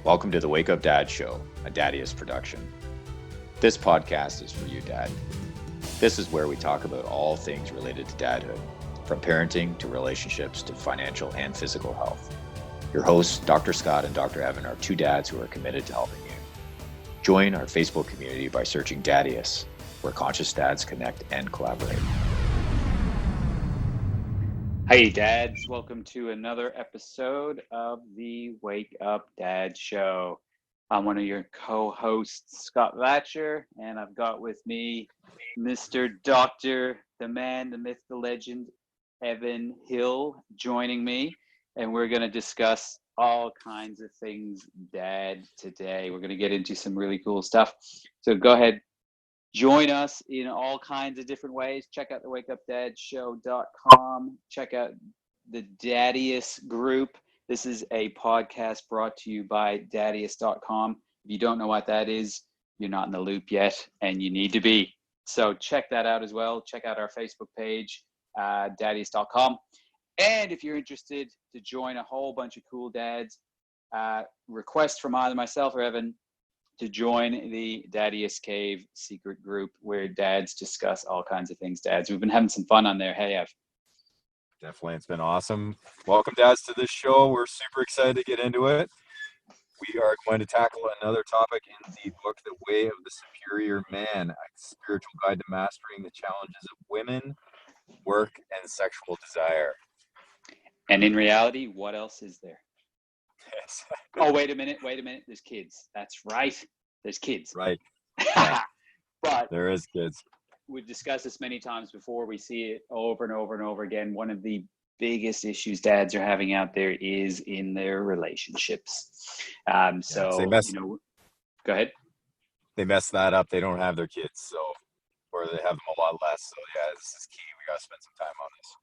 Welcome to the Wake Up Dad Show, a Daddiest production. This podcast is for you, Dad. This is where we talk about all things related to dadhood, from parenting to relationships to financial and physical health. Your hosts, Dr. Scott and Dr. Evan, are two dads who are committed to helping you. Join our Facebook community by searching Daddiest, where conscious dads connect and collaborate. Hey dads, welcome to another episode of the Wake Up Dad Show. I'm one of your co-hosts, Scott Latcher, and I've got with me Mr. Doctor, the man, the myth, the legend, Evan Hill, joining me, and we're going to discuss all kinds of things dad today. We're going to get into some really cool stuff. So go ahead. Join us in all kinds of different ways. Check out the wakeupdadshow.com. Check out the Daddiest group. This is a podcast brought to you by daddiest.com. If you don't know what that is, you're not in the loop yet, and you need to be. So check that out as well. Check out our Facebook page, daddiest.com. And if you're interested to join a whole bunch of cool dads, request from either myself or Evan to join the Daddiest Cave secret group where dads discuss all kinds of things dads. We've been having some fun on there. Hey, Ev. Definitely. It's been awesome. Welcome, dads, to this show. We're super excited to get into it. We are going to tackle another topic in the book, The Way of the Superior Man, a spiritual guide to mastering the challenges of women, work, and sexual desire. And in reality, what else is there? Yes. Oh, wait a minute. There's kids. That's right. There's kids. Right. But there is kids. We've discussed this many times before. We see it over and over and over again. One of the biggest issues dads are having out there is in their relationships. Go ahead. They mess that up. They don't have their kids, or they have them a lot less. So yeah, this is key. We got to spend some time on this.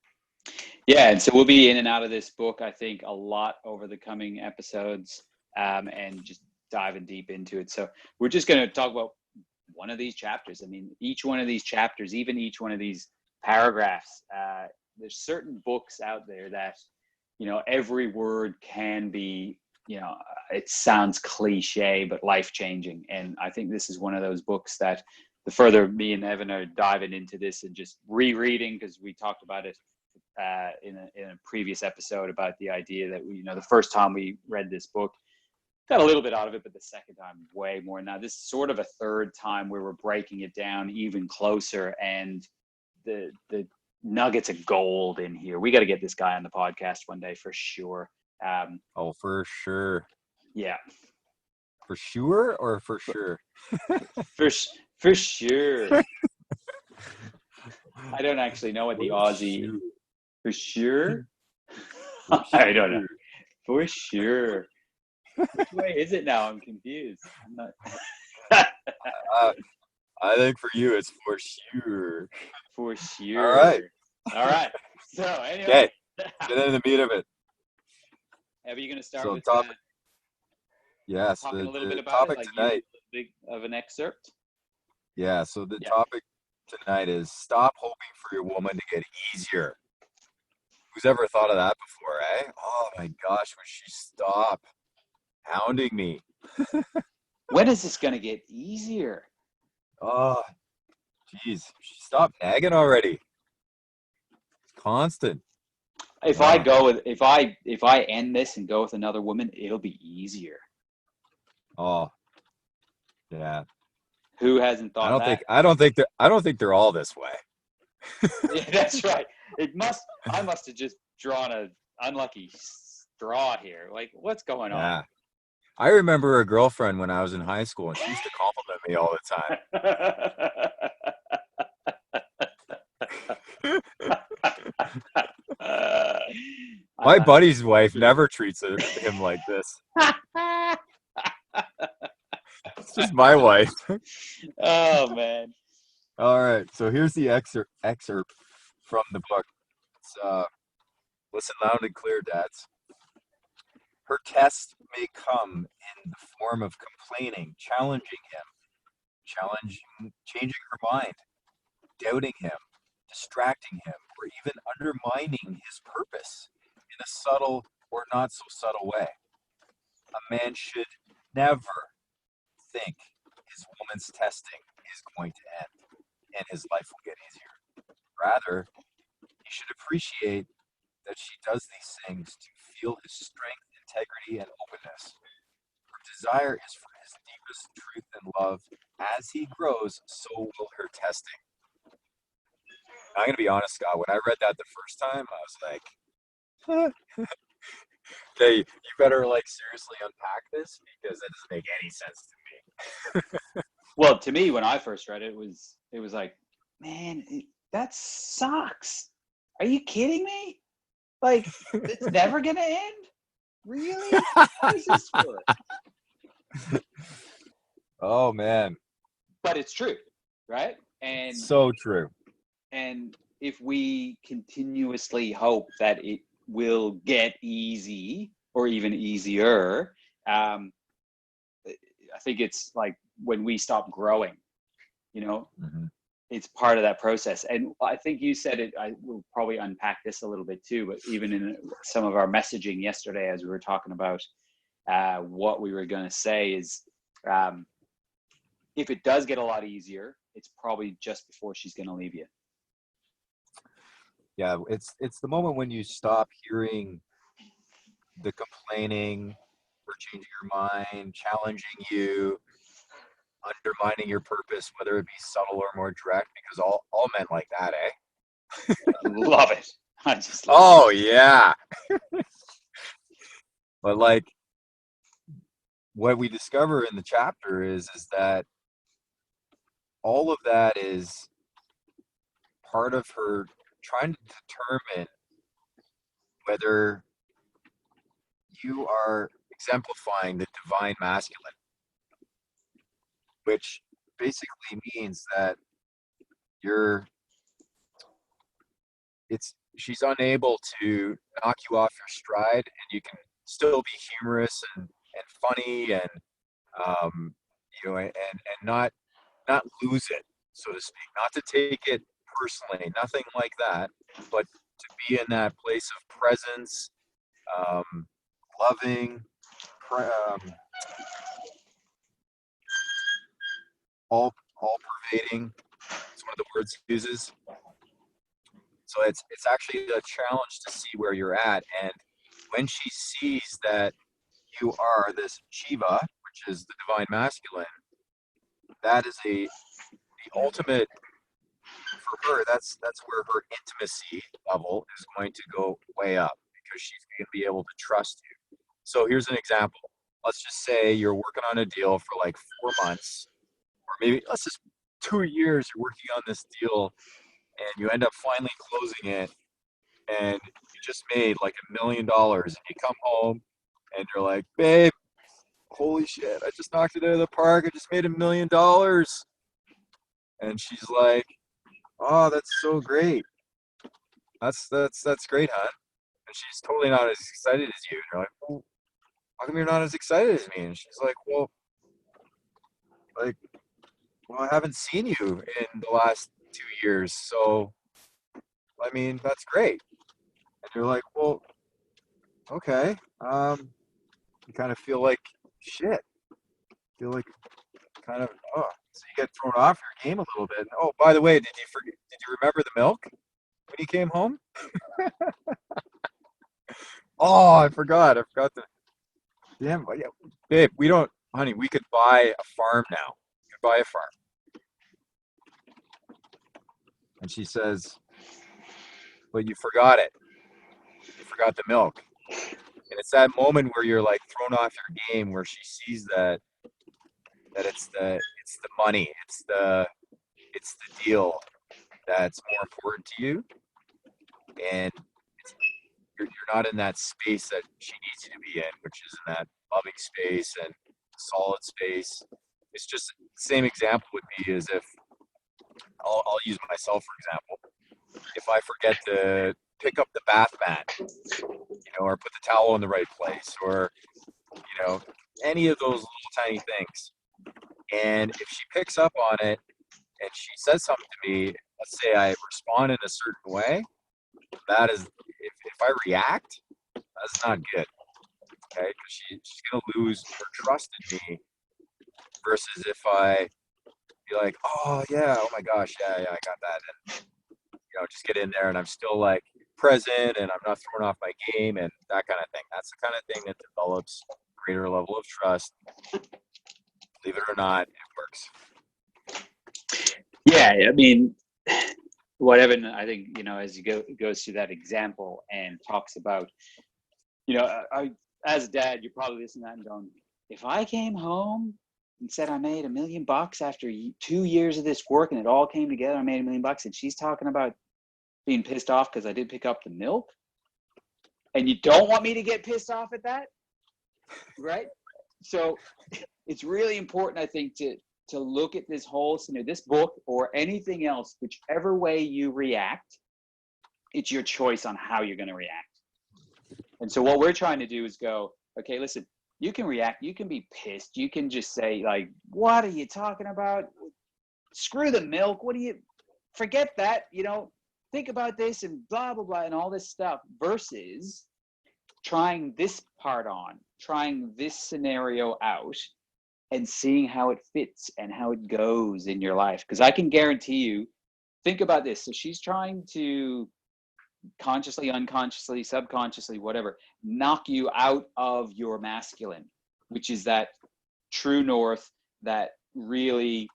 Yeah, and so we'll be in and out of this book, I think, a lot over the coming episodes, and just diving deep into it. So we're just going to talk about one of these chapters. I mean, each one of these chapters, even each one of these paragraphs, there's certain books out there that, every word can be, it sounds cliche, but life-changing. And I think this is one of those books that the further me and Evan are diving into this and just rereading, because we talked about it in a previous episode about the idea that the first time we read this book, got a little bit out of it, but the second time way more. Now this is sort of a third time where we're breaking it down even closer, and the nuggets of gold in here. We got to get this guy on the podcast one day for sure. For sure. Yeah. For sure or for sure? For sure. I don't actually know what the Aussie. Sure. For sure? I don't know. For sure. Which way is it now? I'm confused. I'm not. I think for you, it's for sure. For sure. All right. So anyway. Okay. Get into the meat of it. Are you going to start with topic? Yes. Talking a little bit about topic it, like tonight. Big of an excerpt. Yeah. So the topic tonight is stop hoping for your woman to get easier. Who's ever thought of that before, eh? Oh my gosh, would she stop hounding me? When is this going to get easier? Oh, geez, stop nagging already. It's constant. If I end this and go with another woman, it'll be easier. Oh, yeah. Who hasn't thought that? I don't think they're all this way. Yeah, that's right. I must have just drawn an unlucky straw here. Like, what's going on? Yeah. I remember a girlfriend when I was in high school, and she used to compliment me all the time. My buddy's wife never treats him like this. It's just my wife. Oh, man. All right, so here's the excerpt from the book. It's, listen loud and clear, dads. Her test may come in the form of complaining, challenging him, changing her mind, doubting him, distracting him, or even undermining his purpose in a subtle or not so subtle way. A man should never think his woman's testing is going to end and his life will get easier. Rather, he should appreciate that she does these things to feel his strength, integrity, and openness. Her desire is for his deepest truth and love. As he grows, so will her testing. I'm going to be honest, Scott. When I read that the first time, I was like, huh. Okay, you better like seriously unpack this because that doesn't make any sense to me. Well, to me, when I first read it, it was like, man, that sucks. Are you kidding me? Like, it's never gonna end? Really? What is this for? Oh man. But it's true, right? And so true. And if we continuously hope that it will get easy or even easier, I think it's like when we stop growing, Mm-hmm. it's part of that process. And I think you said it, I will probably unpack this a little bit too, but even in some of our messaging yesterday, as we were talking about what we were going to say is, if it does get a lot easier, it's probably just before she's going to leave you. Yeah, it's the moment when you stop hearing the complaining or changing your mind, challenging you, undermining your purpose, whether it be subtle or more direct, because all men like that, eh? Love it. I just love it. Yeah. But like what we discover in the chapter is that all of that is part of her trying to determine whether you are exemplifying the divine masculine, which basically means that she's unable to knock you off your stride, and you can still be humorous and funny and and not lose it, so to speak, not to take it personally, nothing like that, but to be in that place of presence, loving, all pervading. It's one of the words he uses. So it's actually a challenge to see where you're at, and when she sees that you are this Shiva, which is the divine masculine, that is the ultimate for her. That's where her intimacy level is going to go way up, because she's going to be able to trust you. So here's an example. Let's just say you're working on a deal for like 4 months, or maybe let's just 2 years. You're working on this deal, and you end up finally closing it, and you just made like $1 million, and you come home and you're like, babe, holy shit, I just knocked it out of the park. I just made $1 million. And she's like, oh, that's so great. That's great, hon. And she's totally not as excited as you. And you're like, well, how come you're not as excited as me? And she's like, well, I haven't seen you in the last 2 years. So, I mean, that's great. And you're like, well, okay. You kind of feel like shit. Feel like kind of, oh, so you get thrown off your game a little bit. And, oh, by the way, did you remember the milk when you came home? Oh, I forgot the, damn, yeah, babe, honey, we could buy a farm now. We could buy a farm. And she says, but you forgot it. You forgot the milk. And it's that moment where you're like thrown off your game, where she sees that it's the money, it's the deal that's more important to you, and you're not in that space that she needs you to be in, which is in that loving space and solid space. It's just the same example would be as if I'll use myself for example. If I forget to pick up the bath mat, or put the towel in the right place, or any of those little tiny things, and if she picks up on it and she says something to me, let's say I respond in a certain way, that is, if I react, that's not good. okay? Because she's gonna lose her trust in me versus if I be like, oh yeah, oh my gosh, yeah, I got that, and just get in there and I'm still like present and I'm not throwing off my game and that kind of thing. That's the kind of thing that develops greater level of trust. Believe it or not, it works. Yeah, I mean, what Evan, I think, as he goes through that example and talks about, as a dad, you're probably listening to that and going, if I came home and said I made $1 million after 2 years of this work and it all came together, I made $1 million, and she's talking about being pissed off because I did pick up the milk, and you don't want me to get pissed off at that, right? So it's really important, I think, to look at this whole scenario, this book or anything else, whichever way you react, it's your choice on how you're going to react. And so what we're trying to do is go, okay, listen, you can react, you can be pissed, you can just say like, what are you talking about? Screw the milk. Forget that, think about this and blah, blah, blah, and all this stuff versus trying this part on, trying this scenario out and seeing how it fits and how it goes in your life. Because I can guarantee you, think about this. So she's trying to consciously, unconsciously, subconsciously, whatever, knock you out of your masculine, which is that true north, that really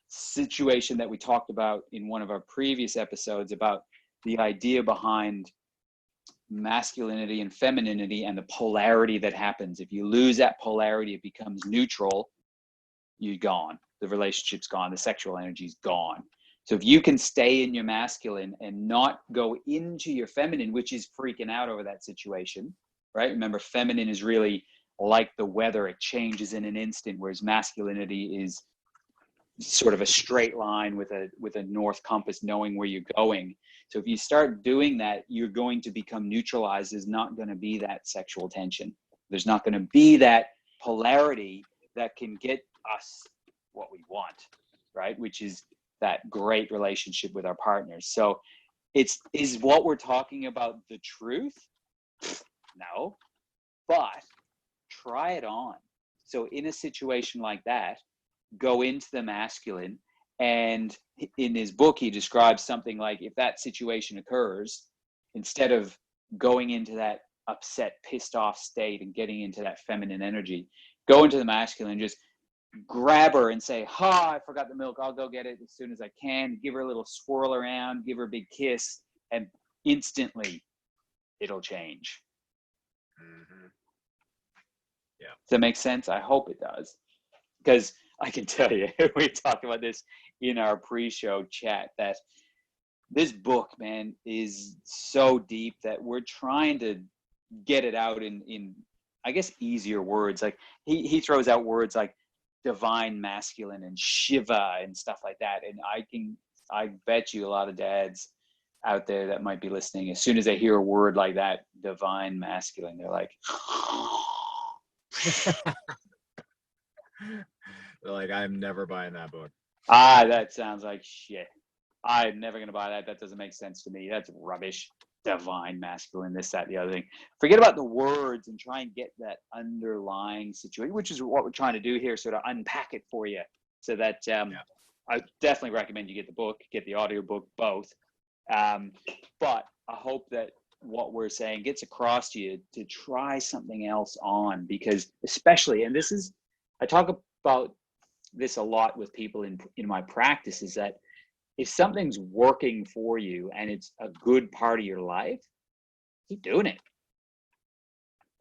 situation that we talked about in one of our previous episodes about the idea behind masculinity and femininity and the polarity that happens. If you lose that polarity, it becomes neutral, you're gone. The relationship's gone. The sexual energy's gone. So if you can stay in your masculine and not go into your feminine, which is freaking out over that situation, right? Remember, feminine is really like the weather. It changes in an instant, whereas masculinity is sort of a straight line with a north compass, knowing where you're going. So if you start doing that, you're going to become neutralized. There's not going to be that sexual tension. There's not going to be that polarity that can get us what we want, right? Which is that great relationship with our partners. So is what we're talking about the truth? No, but try it on. So in a situation like that, go into the masculine, and in his book he describes something like, if that situation occurs, instead of going into that upset, pissed off state and getting into that feminine energy, go into the masculine, just grab her and say, I forgot the milk, I'll go get it as soon as I can, give her a little swirl around, give her a big kiss, and instantly it'll change. Mm-hmm. Yeah. Does that make sense? I hope it does, because I can tell you, we talked about this in our pre-show chat, that this book, man, is so deep that we're trying to get it out in I guess, easier words. Like he throws out words like divine masculine and Shiva and stuff like that. And I bet you a lot of dads out there that might be listening, as soon as they hear a word like that, divine masculine, they're like, They're like, I'm never buying that book. that sounds like shit. I'm never going to buy that. That doesn't make sense to me. That's rubbish. Divine masculine, this, that, the other thing. Forget about the words and try and get that underlying situation, which is what we're trying to do here, sort of unpack it for you. So that I definitely recommend you get the book, get the audiobook, both. But I hope that what we're saying gets across to you to try something else on, because especially, and this is, I talk about this a lot with people in my practice, is that if something's working for you and it's a good part of your life, keep doing it,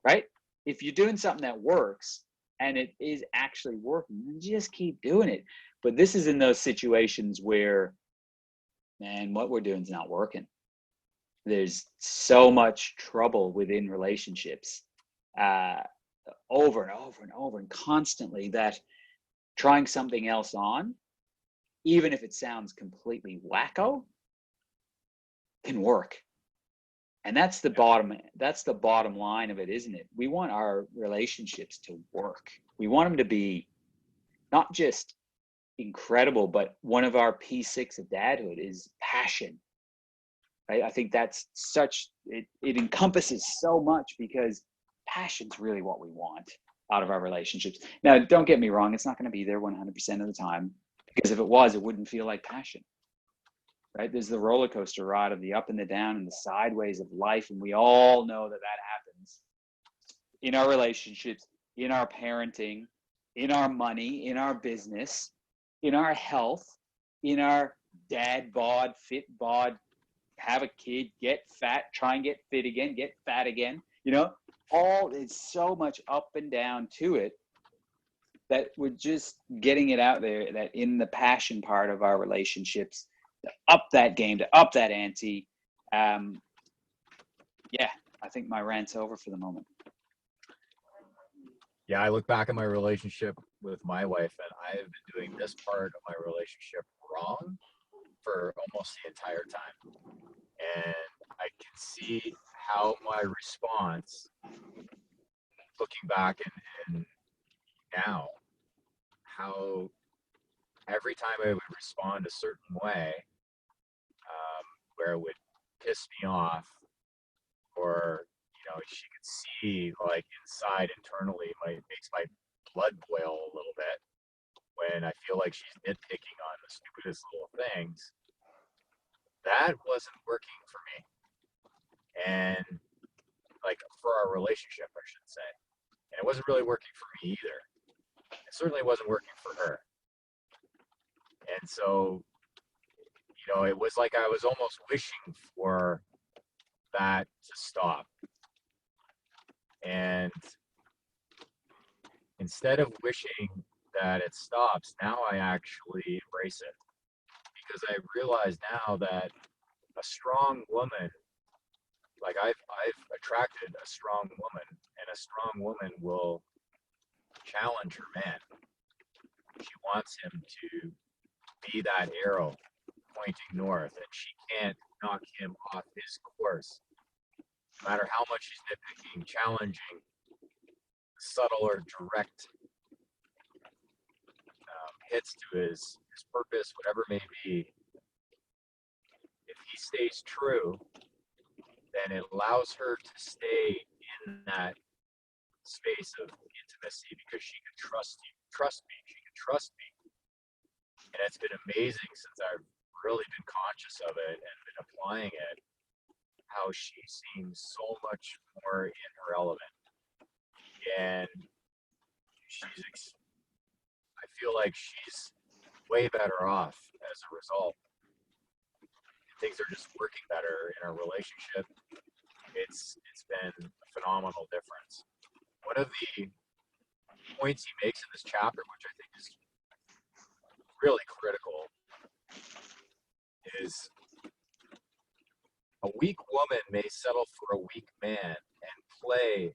right? If you're doing something that works and it is actually working, then just keep doing it. But this is in those situations where, man, what we're doing is not working. There's so much trouble within relationships, over and over and over and constantly, that trying something else on, even if it sounds completely wacko, can work. And that's the bottom line of it, isn't it? We want our relationships to work. We want them to be not just incredible, but one of our P6 of dadhood is passion. Right? I think that's it encompasses so much, because passion's really what we want out of our relationships. Now, don't get me wrong, it's not going to be there 100% of the time, because if it was, it wouldn't feel like passion, right? There's the roller coaster ride of the up and the down and the sideways of life, and we all know that happens in our relationships, in our parenting, in our money, in our business, in our health, in our dad bod, fit bod, have a kid, get fat, try and get fit again, get fat again. It's so much up and down to it that we're just getting it out there, that in the passion part of our relationships, to up that game, to up that ante. I think my rant's over for the moment. Yeah, I look back at my relationship with my wife, and I have been doing this part of my relationship wrong for almost the entire time. And I can see how my response, looking back and now, how every time I would respond a certain way, where it would piss me off, or she could see like inside internally, makes my blood boil a little bit when I feel like she's nitpicking on the stupidest little things. That wasn't working for me, and like for our relationship, I should say. And it wasn't really working for me either. It certainly wasn't working for her. And so, it was like I was almost wishing for that to stop. And instead of wishing that it stops, now I actually embrace it, because I realize now that a strong woman, like I've attracted a strong woman, and a strong woman will challenge her man. She wants him to be that arrow pointing north, and she can't knock him off his course. No matter how much she's nitpicking, challenging, subtle or direct hits to his purpose, whatever it may be, if he stays true, then it allows her to stay in that space of intimacy, because she can trust me. She can trust me. And it's been amazing since I've really been conscious of it and been applying it, how she seems so much more in her element. And I feel like she's way better off as a result. Things are just working better in our relationship. It's been a phenomenal difference. One of the points he makes in this chapter, which I think is really critical, is a weak woman may settle for a weak man and play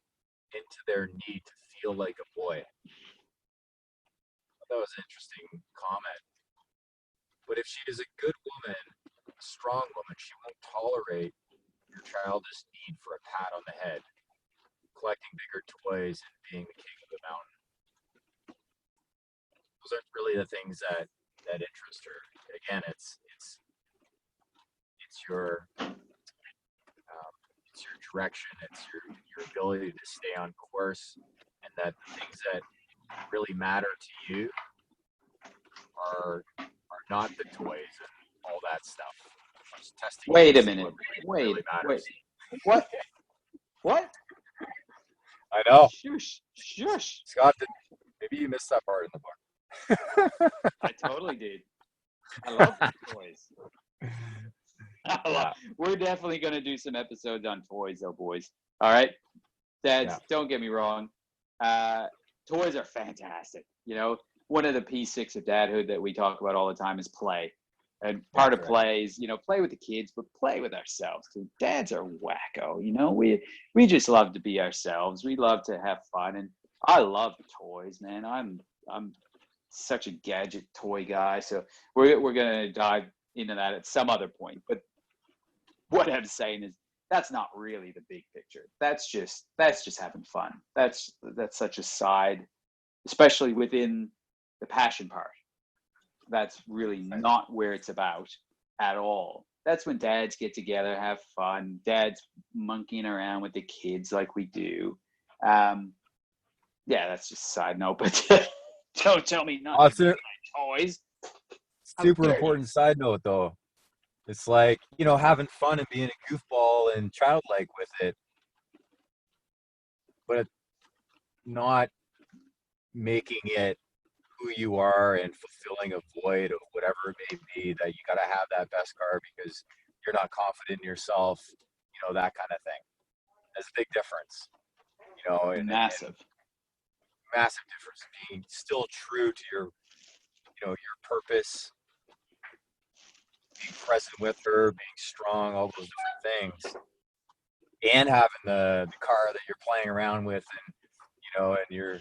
into their need to feel like a boy. That was an interesting comment. But if she is a good woman, a strong woman, she won't tolerate your childish need for a pat on the head, collecting bigger toys, and being the king of the mountain. Those aren't really the things that interest her. Again, it's your direction, it's your ability to stay on course, and that the things that really matter to you are not the toys and all that stuff. Just testing. Wait a minute. Wait. What? I know. Shush. Scott, maybe you missed that part in the book. I totally did. I love the toys. We're definitely going to do some episodes on toys, though, boys. All right? Dads, Don't get me wrong. Toys are fantastic. One of the P6 of dadhood that we talk about all the time is play. And part of play is, play with the kids, but play with ourselves. Because dads are wacko. We just love to be ourselves. We love to have fun. And I love toys, man. I'm such a gadget toy guy. So we're going to dive into that at some other point. But what I'm saying is that's not really the big picture. That's just having fun. That's such a side, especially within the passion part. That's really not where it's about at all. That's when dads get together, have fun. Dad's monkeying around with the kids like we do. Yeah, that's just a side note, but don't tell me not to Also, bring my toys. How super dare you? important side note though. It's like, having fun and being a goofball and childlike with it, but not making it who you are and fulfilling a void of whatever it may be, that you got to have that best car because you're not confident in yourself, that kind of thing. There's a big difference, and Massive. massive difference. Being still true to your purpose, being present with her, being strong, all those different things, and having the car that you're playing around with, and you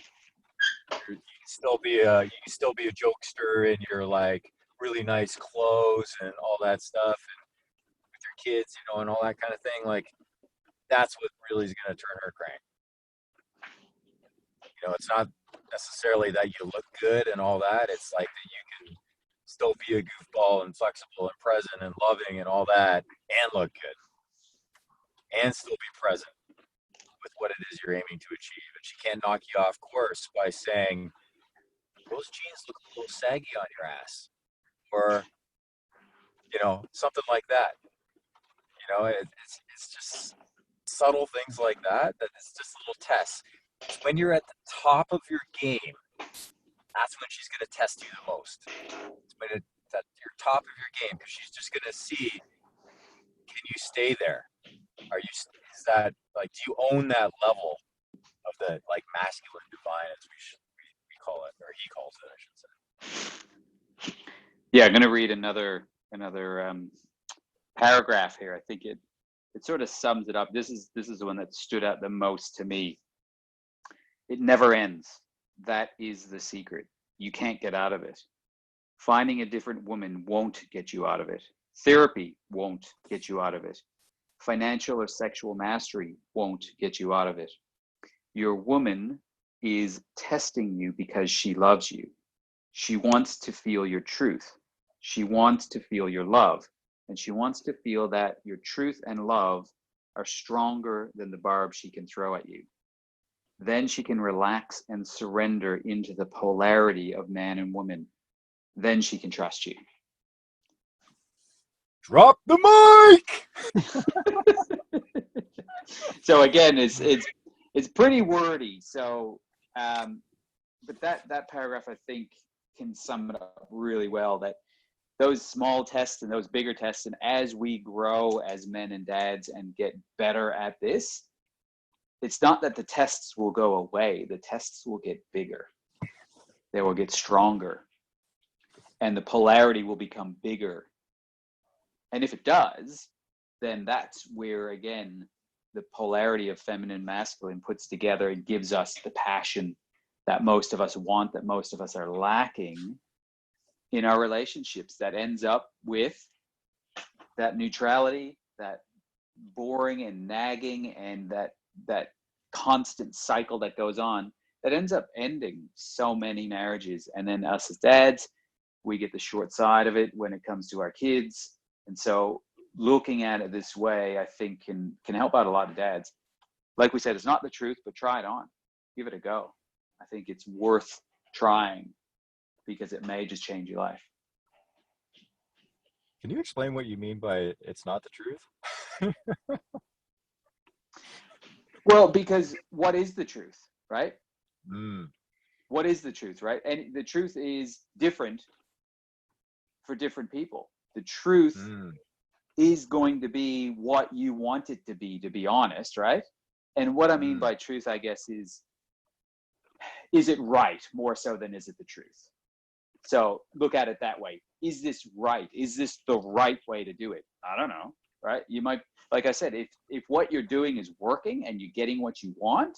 can still be a jokester in your like really nice clothes and all that stuff, and with your kids, and all that kind of thing. Like, that's what really is going to turn her crank. It's not necessarily that you look good and all that. It's like that you can still be a goofball and flexible and present and loving and all that, and look good, and still be present with what it is you're aiming to achieve. And she can't knock you off course by saying, those jeans look a little saggy on your ass, or something like that. It's just subtle things like that it's just little tests. It's when you're at the top of your game, that's when she's going to test you the most. It's when it's at your top of your game, because she's just going to see, can you stay there? Is that like, do you own that level of the like masculine divine, as we call it, or he calls it, I should say. Yeah, I'm going to read another paragraph here. I think it sort of sums it up. This is the one that stood out the most to me. It never ends. That is the secret. You can't get out of it. Finding a different woman won't get you out of it. Therapy won't get you out of it. Financial or sexual mastery won't get you out of it. Your woman is testing you because she loves you. She wants to feel your truth. She wants to feel your love. And she wants to feel that your truth and love are stronger than the barb she can throw at you. Then she can relax and surrender into the polarity of man and woman. Then she can trust you. Drop the mic. So again, it's pretty wordy. So, but that paragraph, I think, can sum it up really well. That those small tests and those bigger tests, and as we grow as men and dads and get better at this, it's not that the tests will go away. The tests will get bigger. They will get stronger. And the polarity will become bigger. And if it does, then that's where, again, the polarity of feminine and masculine puts together and gives us the passion that most of us want, that most of us are lacking in our relationships, that ends up with that neutrality, that boring and nagging, and that constant cycle that goes on, that ends up ending so many marriages. And then us as dads, we get the short side of it when it comes to our kids. And so looking at it this way, I think can help out a lot of dads. Like we said, it's not the truth, but try it on. Give it a go. I think it's worth trying because it may just change your life. Can you explain what you mean by it's not the truth? Well, because what is the truth, right? Mm. What is the truth, right? And the truth is different for different people. The truth is going to be what you want it to be honest, right? And what I mean by truth, I guess, is it right more so than is it the truth? So look at it that way. Is this right? Is this the right way to do it? I don't know, right? You might, like I said, if what you're doing is working and you're getting what you want,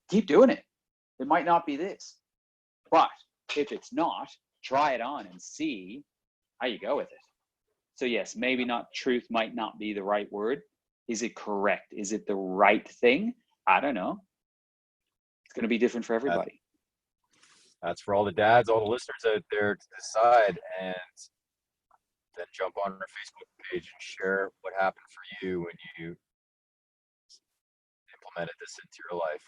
keep doing it. It might not be this. But if it's not, try it on and see how you go with it. So yes, maybe not truth might not be the right word. Is it correct? Is it the right thing? I don't know. It's going to be different for everybody. That's for all the dads, all the listeners out there to decide, and then jump on our Facebook page and share what happened for you when you implemented this into your life.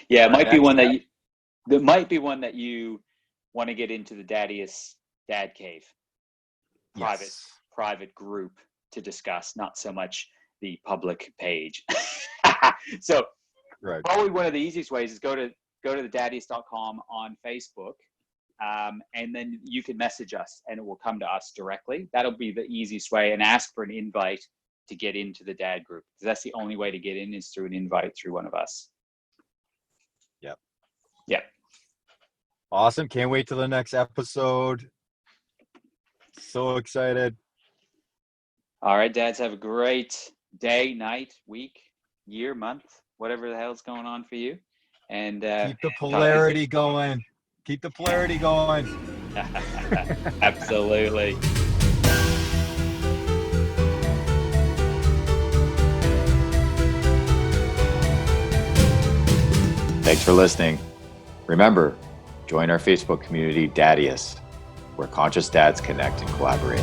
Yeah, it might be one Next that you want to get into the Daddiest Dad Cave private group to discuss, not so much the public page. So Right. probably one of the easiest ways is go to thedaddiest.com on Facebook, and then you can message us and it will come to us directly. That'll be the easiest way, and ask for an invite to get into the dad group. That's the only way to get in, is through an invite through one of us. Yep. Yeah. Awesome. Can't wait till the next episode. So excited. All right, dads, have a great day, night, week, year, month, whatever the hell's going on for you. And keep the polarity going. Keep the polarity going. Absolutely. Thanks for listening. Remember, join our Facebook community, Daddiest, where conscious dads connect and collaborate.